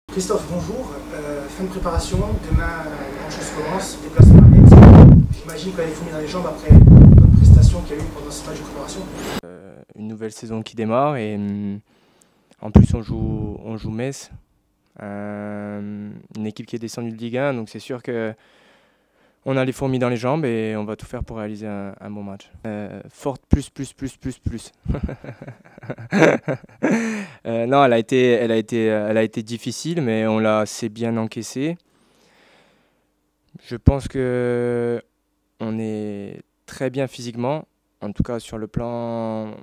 Christophe, bonjour. Fin de préparation, demain la grande chose commence, déplacement à Metz. J'imagine qu'elle est fournie dans les jambes après votre prestation qu'il y a eu pendant ce match de préparation. Une nouvelle saison qui démarre et en plus on joue Metz, une équipe qui est descendue de Ligue 1, donc c'est sûr que on a les fourmis dans les jambes et on va tout faire pour réaliser un bon match. Forte plus. Non, elle a été difficile, mais on l'a assez bien encaissée. Je pense que on est très bien physiquement, en tout cas sur le plan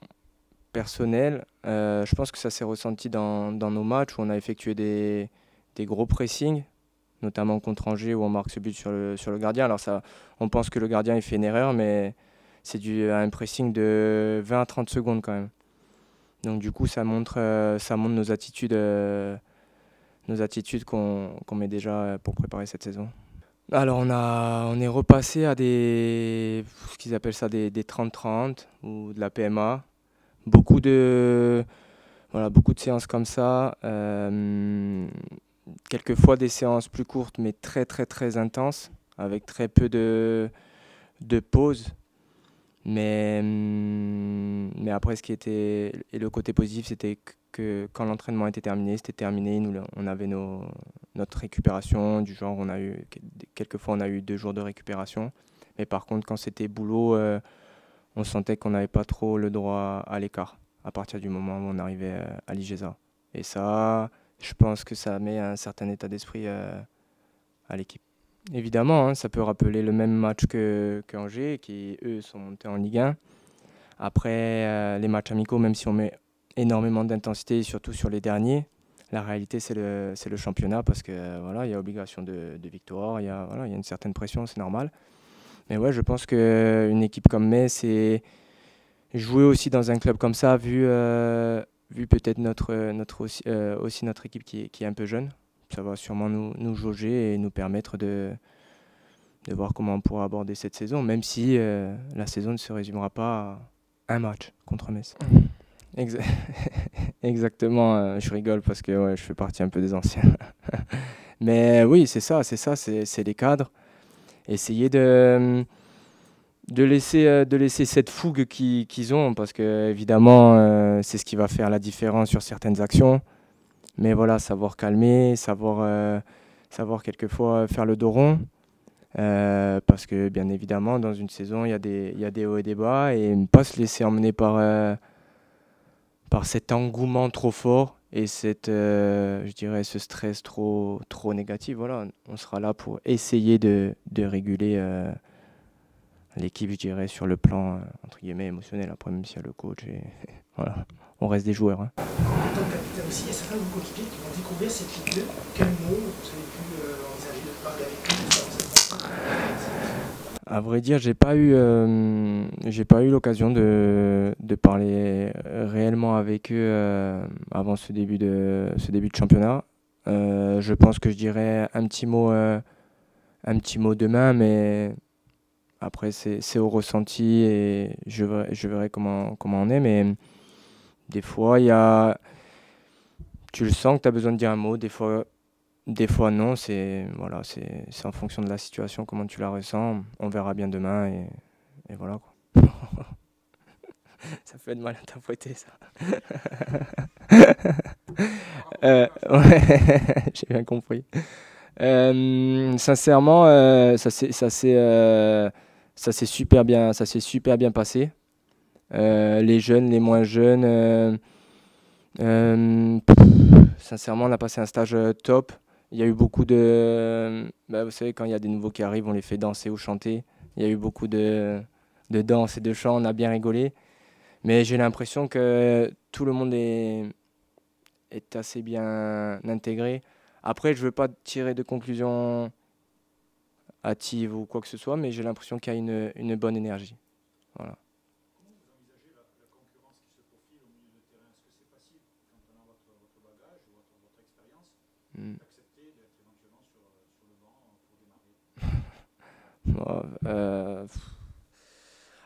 personnel. Je pense que ça s'est ressenti dans nos matchs où on a effectué des gros pressings, notamment contre Angers où on marque ce but sur le gardien. Alors ça, on pense que le gardien il fait une erreur, mais c'est dû à un pressing de 20 à 30 secondes quand même. Donc du coup, ça montre nos attitudes qu'on met déjà pour préparer cette saison. Alors on est repassé à ce qu'ils appellent ça des 30-30 ou de la PMA. Beaucoup de, beaucoup de séances comme ça. Quelquefois des séances plus courtes mais très intenses avec très peu de pauses. Mais après, et le côté positif, c'était que quand l'entraînement était terminé, c'était terminé. Nous, on avait notre récupération, du genre, quelquefois, on a eu 2 jours de récupération. Mais par contre, quand c'était boulot, on sentait qu'on n'avait pas trop le droit à l'écart à partir du moment où on arrivait à l'IGESA. Et ça, je pense que ça met un certain état d'esprit à l'équipe. Évidemment, hein, ça peut rappeler le même match que Angers, qui eux sont montés en Ligue 1. Après, les matchs amicaux, même si on met énormément d'intensité, surtout sur les derniers, la réalité c'est le championnat parce que voilà, il y a obligation de victoire, il y a une certaine pression, c'est normal. Mais ouais, je pense qu'une équipe comme Metz, c'est jouer aussi dans un club comme ça, vu peut-être aussi notre équipe qui est un peu jeune. Ça va sûrement nous jauger et nous permettre de voir comment on pourra aborder cette saison, même si la saison ne se résumera pas à un match contre Metz. Exa- Exactement, je rigole parce que ouais, je fais partie un peu des anciens. Mais oui, c'est les cadres. Essayer de laisser cette fougue qu'ils ont, parce que évidemment, c'est ce qui va faire la différence sur certaines actions. Mais voilà, savoir calmer, savoir quelquefois faire le dos rond. Parce que bien évidemment, dans une saison, il y a des hauts et des bas, et ne pas se laisser emmener par cet engouement trop fort et je dirais, ce stress trop négatif. Voilà, on sera là pour essayer de réguler l'équipe, je dirais, sur le plan entre guillemets émotionnel. Après, même s'il y a le coach, et voilà, on reste des joueurs. Hein. En tant que capitaine aussi, il y a certains de vos coéquipiers qui vont découvrir cette Ligue 2. Quel mot vous avez pu envisager de parler avec eux? À vrai dire, j'ai pas eu l'occasion de parler réellement avec eux avant ce début de championnat. Je pense que je dirais un petit mot demain, mais après c'est au ressenti et je verrai comment on est. Mais des fois, tu le sens que tu as besoin de dire un mot, des fois non, c'est en fonction de la situation, comment tu la ressens. On verra bien demain et voilà quoi. Ça fait de mal à interpréter ça. Ouais, j'ai bien compris. Sincèrement, ça s'est super bien passé. Les jeunes, les moins jeunes, sincèrement, on a passé un stage top. Il y a eu beaucoup vous savez, quand il y a des nouveaux qui arrivent, on les fait danser ou chanter. Il y a eu beaucoup de danse et de chant, on a bien rigolé. Mais j'ai l'impression que tout le monde est assez bien intégré. Après, je ne veux pas tirer de conclusions hâtives ou quoi que ce soit, mais j'ai l'impression qu'il y a une bonne énergie. Voilà. Comment vous envisagez la concurrence qui se profile au milieu de terrain? Est-ce que c'est facile, quand on a votre bagage ou votre expérience, d'accepter d'être éventuellement sur le banc pour démarrer?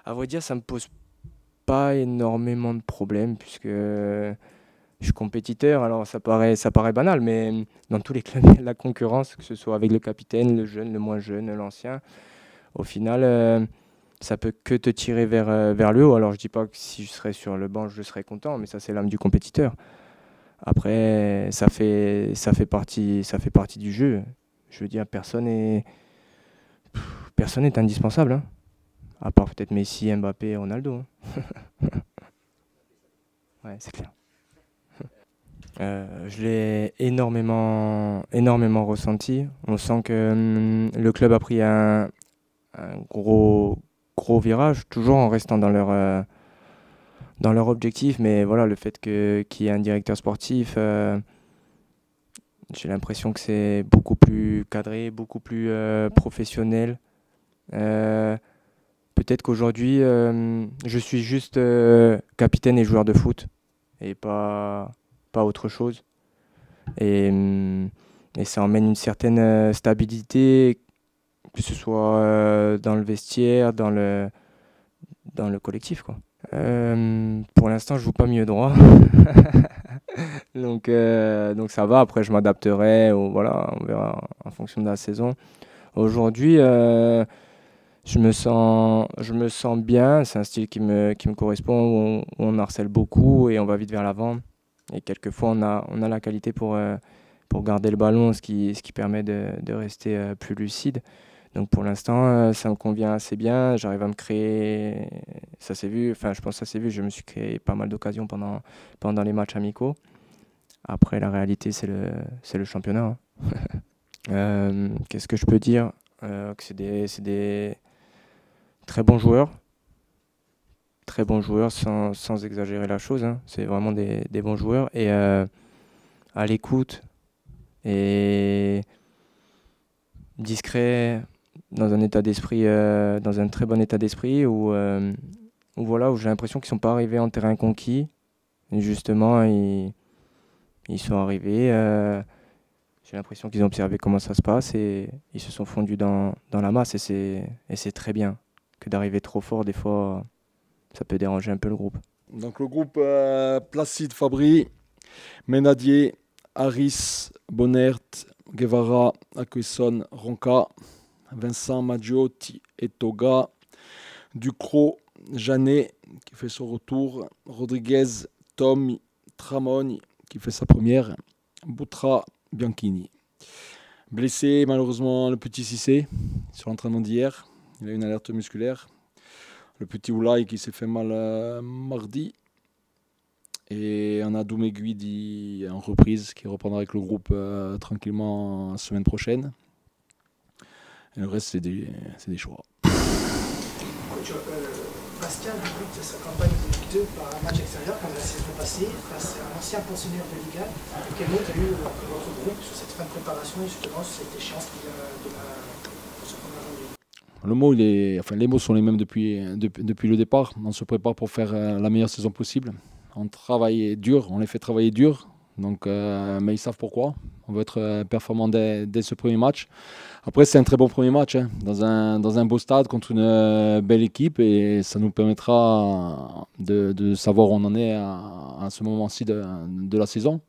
À vrai dire, ça me pose pas énormément de problèmes puisque je suis compétiteur, alors ça paraît banal, mais dans tous les clubs, il y a la concurrence, que ce soit avec le capitaine, le jeune, le moins jeune, l'ancien. Au final, ça peut que te tirer vers le haut. Alors je dis pas que si je serais sur le banc, je serais content, mais ça c'est l'âme du compétiteur. Après, ça fait partie du jeu. Je veux dire, personne n'est indispensable, hein. À part peut-être Messi, Mbappé, Ronaldo, hein. Ouais, c'est clair. Je l'ai énormément ressenti. On sent que le club a pris un gros virage, toujours en restant dans leur objectif. Mais voilà, le fait qu'il y ait un directeur sportif, j'ai l'impression que c'est beaucoup plus cadré, beaucoup plus professionnel. Peut-être qu'aujourd'hui, je suis juste capitaine et joueur de foot et pas autre chose. Et ça emmène une certaine stabilité, que ce soit dans le vestiaire, dans le collectif, quoi. Pour l'instant, je joue pas milieu droit. Donc ça va. Après, je m'adapterai. Voilà, on verra en fonction de la saison. Aujourd'hui, je me sens bien. C'est un style qui me correspond, où on harcèle beaucoup et on va vite vers l'avant. Et quelquefois, on a la qualité pour garder le ballon, ce qui permet de rester plus lucide. Donc pour l'instant, ça me convient assez bien. J'arrive à me créer, ça s'est vu, enfin je pense que ça s'est vu, je me suis créé pas mal d'occasions pendant les matchs amicaux. Après, la réalité, c'est le championnat, hein. Qu'est-ce que je peux dire? Que c'est des très bons joueurs. Très bons joueurs, sans exagérer la chose, hein. C'est vraiment des bons joueurs. Et à l'écoute et discret, dans un état d'esprit, dans un très bon état d'esprit, où j'ai l'impression qu'ils ne sont pas arrivés en terrain conquis. Et justement, ils sont arrivés. J'ai l'impression qu'ils ont observé comment ça se passe et ils se sont fondus dans la masse. Et c'est très bien. Que d'arriver trop fort, des fois, ça peut déranger un peu le groupe. Donc le groupe Placide, Fabry, Ménadier, Harris, Bonnert, Guevara, Acuisson, Ronca, Vincent, Maggiotti et Toga, Ducrot, Janet qui fait son retour, Rodriguez, Tom, Tramoni qui fait sa première, Boutra, Bianchini. Blessé malheureusement le petit Cissé sur l'entraînement d'hier, il a une alerte musculaire. Le petit Oulay qui s'est fait mal mardi. Et on a Doumé Guidi en reprise qui reprendra avec le groupe tranquillement la semaine prochaine. Et le reste, c'est des choix. Coach, Pascal débute sa campagne de Ligue 2 par un match extérieur comme la saison passée face à un ancien pensionnaire de Ligue 1. Quel mot a eu votre groupe sur cette fin de préparation et justement sur cette échéance qui vient pour ce 1er janvier? Les mots sont les mêmes depuis le départ. On se prépare pour faire la meilleure saison possible. On travaille dur, on les fait travailler dur. Donc, mais ils savent pourquoi. On veut être performant dès ce premier match. Après, c'est un très bon premier match, hein, dans un beau stade contre une belle équipe. Et ça nous permettra de savoir où on en est à ce moment-ci de la saison.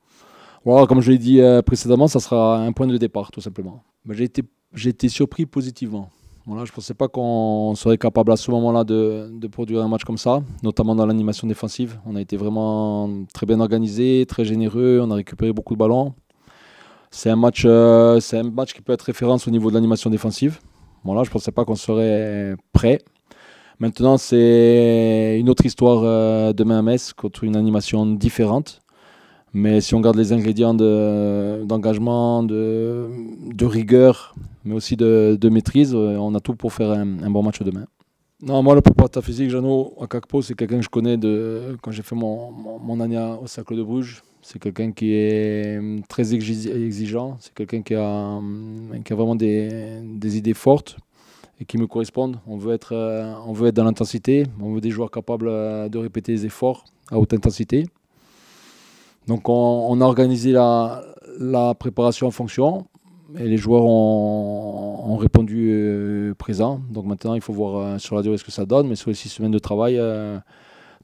Voilà, comme je l'ai dit précédemment, ça sera un point de départ, tout simplement. J'ai été surpris positivement. Voilà, je ne pensais pas qu'on serait capable à ce moment-là de produire un match comme ça, notamment dans l'animation défensive. On a été vraiment très bien organisé, très généreux, on a récupéré beaucoup de ballons. C'est un match qui peut être référence au niveau de l'animation défensive. Voilà, je ne pensais pas qu'on serait prêt. Maintenant, c'est une autre histoire demain à Metz contre une animation différente. Mais si on garde les ingrédients d'engagement, de rigueur, mais aussi de maîtrise, on a tout pour faire un bon match demain. Non, moi, le préparateur physique, Jeannot Akakpo, c'est quelqu'un que je connais quand j'ai fait mon année au Cercle de Bruges. C'est quelqu'un qui est très exigeant, c'est quelqu'un qui a vraiment des idées fortes et qui me correspondent. On veut être dans l'intensité, on veut des joueurs capables de répéter les efforts à haute intensité. Donc on a organisé la préparation en fonction et les joueurs ont répondu présent. Donc maintenant il faut voir sur la durée ce que ça donne, mais sur les 6 semaines de travail,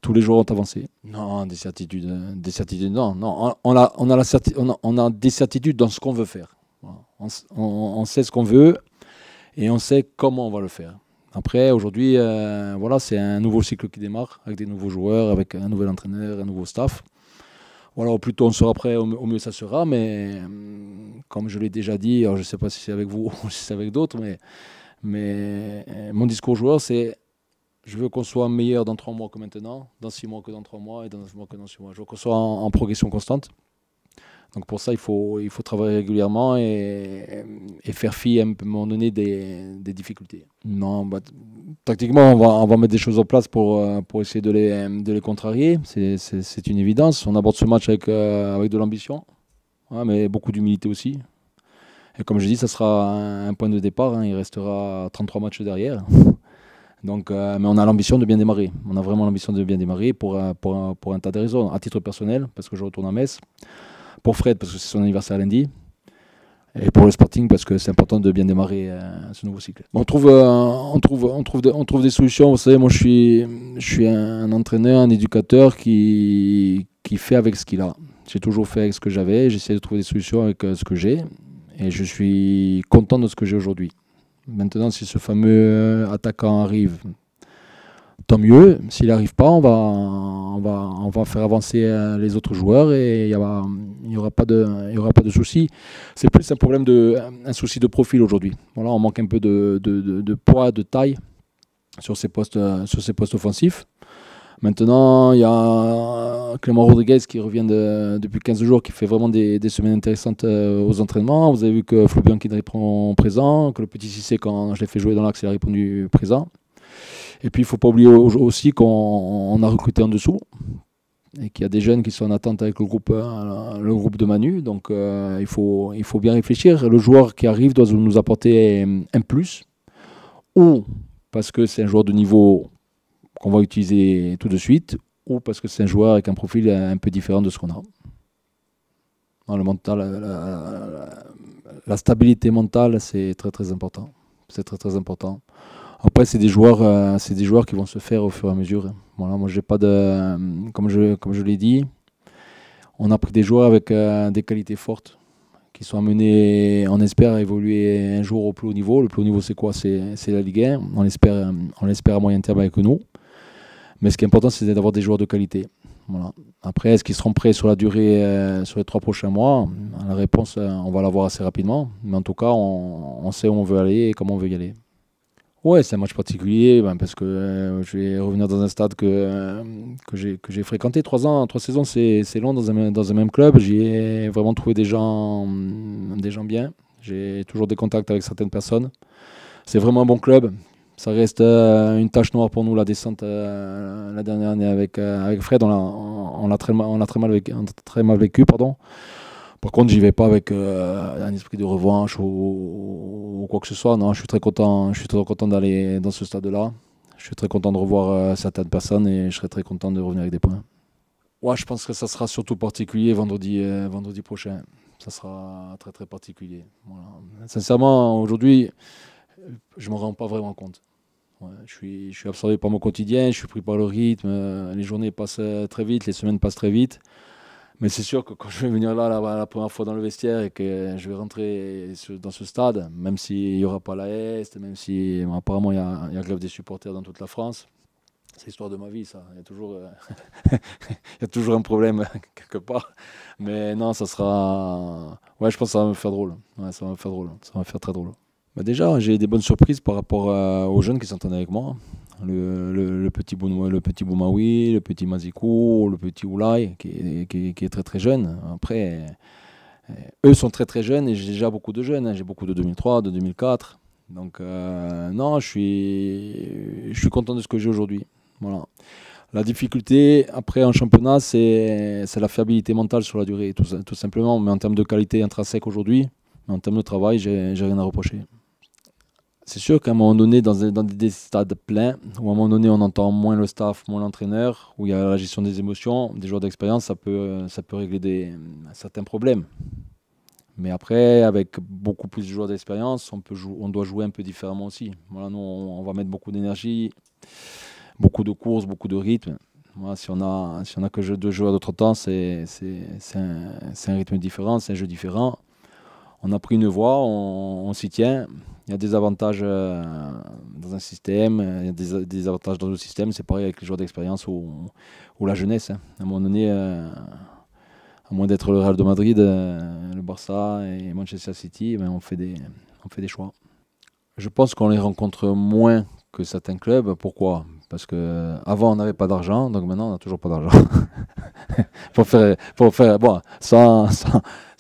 tous les joueurs ont avancé. Non, des certitudes, non. On a des certitudes dans ce qu'on veut faire. Voilà. On sait ce qu'on veut et on sait comment on va le faire. Après, aujourd'hui, voilà, c'est un nouveau cycle qui démarre avec des nouveaux joueurs, avec un nouvel entraîneur, un nouveau staff. Voilà, au plus tôt on sera prêt, au mieux ça sera. Mais comme je l'ai déjà dit, alors je ne sais pas si c'est avec vous ou si c'est avec d'autres, mais mon discours aux joueurs, c'est je veux qu'on soit meilleur dans 3 mois que maintenant, dans 6 mois que dans 3 mois et dans 9 mois que dans 6 mois. Je veux qu'on soit en progression constante. Donc pour ça, il faut travailler régulièrement et faire fi à un moment donné des difficultés. Non, tactiquement, on va mettre des choses en place pour essayer de les contrarier. C'est une évidence. On aborde ce match avec de l'ambition, mais beaucoup d'humilité aussi. Et comme je dis, ça sera un point de départ. Hein. Il restera 33 matchs derrière. Donc, mais on a l'ambition de bien démarrer. On a vraiment l'ambition de bien démarrer pour un tas de raisons. À titre personnel, parce que je retourne à Metz. Pour Fred, parce que c'est son anniversaire lundi. Et pour le Sporting, parce que c'est important de bien démarrer ce nouveau cycle. On trouve des solutions. Vous savez, moi, je suis un entraîneur, un éducateur qui fait avec ce qu'il a. J'ai toujours fait avec ce que j'avais. J'essaie de trouver des solutions avec ce que j'ai. Et je suis content de ce que j'ai aujourd'hui. Maintenant, si ce fameux attaquant arrive, tant mieux. S'il n'arrive pas, on va faire avancer les autres joueurs et il n'y aura pas de souci. C'est plus un problème un souci de profil aujourd'hui. Voilà, on manque un peu de poids, de taille sur ces postes offensifs. Maintenant, il y a Clément Rodriguez qui revient depuis 15 jours, qui fait vraiment des semaines intéressantes aux entraînements. Vous avez vu que Flo Bianchi répond présent, que le petit Cissé, quand je l'ai fait jouer dans l'axe, il a répondu présent. Et puis, il ne faut pas oublier aussi qu'on a recruté en dessous et qu'il y a des jeunes qui sont en attente avec le groupe de Manu. Donc, il faut bien réfléchir. Le joueur qui arrive doit nous apporter un plus, ou parce que c'est un joueur de niveau qu'on va utiliser tout de suite, ou parce que c'est un joueur avec un profil un peu différent de ce qu'on a. Dans le mental, la stabilité mentale, c'est très très important. C'est très très important. Après, c'est des joueurs qui vont se faire au fur et à mesure. Voilà, moi, j'ai pas de, comme je l'ai dit, on a pris des joueurs avec des qualités fortes, qui sont amenés, on espère, à évoluer un jour au plus haut niveau. Le plus haut niveau, c'est quoi? C'est la Ligue 1. On l'espère à moyen terme avec nous. Mais ce qui est important, c'est d'avoir des joueurs de qualité. Voilà. Après, est-ce qu'ils seront prêts sur la durée, sur les 3 prochains mois? La réponse, on va l'avoir assez rapidement. Mais en tout cas, on sait où on veut aller et comment on veut y aller. Ouais, c'est un match particulier parce que je vais revenir dans un stade que j'ai fréquenté 3 ans. 3 saisons, c'est long dans un même club. J'y ai vraiment trouvé des gens bien. J'ai toujours des contacts avec certaines personnes. C'est vraiment un bon club. Ça reste une tache noire pour nous, la descente la dernière année avec Fred. On l'a très mal vécu. Pardon. Par contre, j'y vais pas avec un esprit de revanche ou quoi que ce soit. Non, je suis très content d'aller dans ce stade-là. Je suis très content de revoir certaines personnes et je serai très content de revenir avec des points. Ouais, je pense que ça sera surtout particulier vendredi prochain. Ça sera très très particulier. Voilà. Sincèrement, aujourd'hui, je m'en rends pas vraiment compte. Ouais, je suis absorbé par mon quotidien, je suis pris par le rythme. Les journées passent très vite, les semaines passent très vite. Mais c'est sûr que quand je vais venir là la première fois dans le vestiaire et que je vais rentrer dans ce stade, même s'il n'y aura pas la Est, même si apparemment il y a grève des supporters dans toute la France, c'est l'histoire de ma vie, ça. Il y a toujours, il y a toujours un problème quelque part. Mais non, ça sera... Ouais, je pense que ça va me faire drôle. Ouais, ça va me faire drôle. Ça va me faire très drôle. Bah déjà, j'ai des bonnes surprises par rapport aux jeunes qui s'entraînent avec moi. Le petit Boumaoui, le petit Mazikou, le petit Oulay, qui est très très jeune. Après, eux sont très très jeunes et j'ai déjà beaucoup de jeunes. Hein. J'ai beaucoup de 2003, de 2004. Donc non, je suis content de ce que j'ai aujourd'hui. Voilà. La difficulté après en championnat, c'est la fiabilité mentale sur la durée, tout simplement. Mais en termes de qualité intrinsèque aujourd'hui, en termes de travail, j'ai rien à reprocher. C'est sûr qu'à un moment donné, dans des stades pleins, où à un moment donné on entend moins le staff, moins l'entraîneur, où il y a la gestion des émotions, des joueurs d'expérience, ça peut régler certains problèmes. Mais après, avec beaucoup plus de joueurs d'expérience, on doit jouer un peu différemment aussi. Voilà, nous, on va mettre beaucoup d'énergie, beaucoup de courses, beaucoup de rythme. Voilà, si on a que 2 joueurs d'autre temps, c'est un rythme différent, c'est un jeu différent. On a pris une voie, on s'y tient. Il y a des avantages dans un système, il y a des avantages dans le système. C'est pareil avec les joueurs d'expérience ou la jeunesse. Hein. À un moment donné, à moins d'être le Real de Madrid, le Barça et Manchester City, ben on fait des choix. Je pense qu'on les rencontre moins que certains clubs. Pourquoi ? Parce qu'avant on n'avait pas d'argent, donc maintenant on n'a toujours pas d'argent. pour faire bon, sans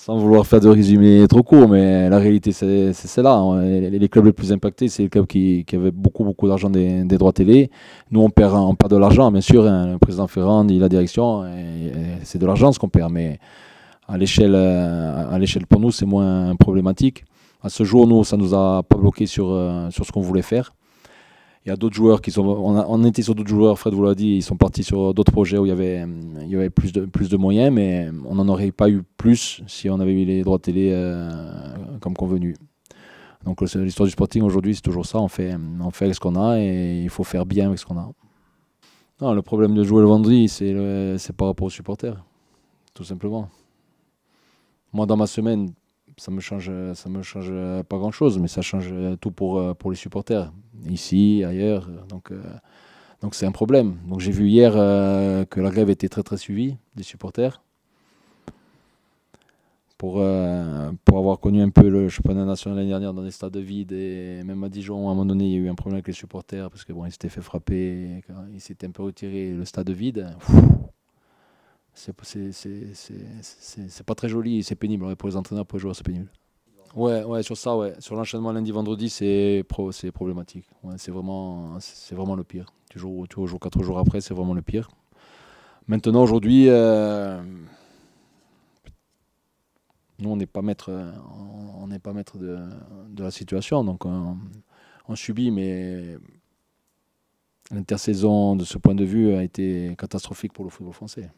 vouloir faire de résumé trop court, mais la réalité c'est celle-là. Les clubs les plus impactés, c'est les clubs qui avaient beaucoup d'argent des droits télé. Nous on perd de l'argent, bien sûr. Hein, le président Ferrand dit la direction, et c'est de l'argent ce qu'on perd, mais à l'échelle pour nous c'est moins problématique. À ce jour, nous, ça ne nous a pas bloqué sur ce qu'on voulait faire. Il y a d'autres joueurs on était sur d'autres joueurs, Fred vous l'a dit, ils sont partis sur d'autres projets où il y avait plus de moyens, mais on n'en aurait pas eu plus si on avait eu les droits de télé comme convenu. Donc l'histoire du Sporting aujourd'hui, c'est toujours ça, on fait avec ce qu'on a et il faut faire bien avec ce qu'on a. Non, le problème de jouer le vendredi, c'est par rapport aux supporters, tout simplement. Moi, dans ma semaine, ça me change pas grand-chose, mais ça change tout pour les supporters, ici, ailleurs. Donc c'est un problème. Donc j'ai vu hier que la grève était très suivie des supporters. Pour avoir connu un peu le championnat national l'année dernière dans des stades vides, et même à Dijon, à un moment donné, il y a eu un problème avec les supporters parce que ils s'étaient fait frapper, ils s'étaient un peu retirés, le stade vide. C'est pas très joli, c'est pénible. Ouais, pour les entraîneurs, pour les joueurs, c'est pénible. Ouais, sur ça, ouais. Sur l'enchaînement lundi-vendredi, c'est problématique. Ouais, c'est vraiment le pire. Tu joues 4 jours après, c'est vraiment le pire. Maintenant, aujourd'hui, nous, on n'est pas maître de la situation. Donc, on subit, mais l'intersaison, de ce point de vue, a été catastrophique pour le football français.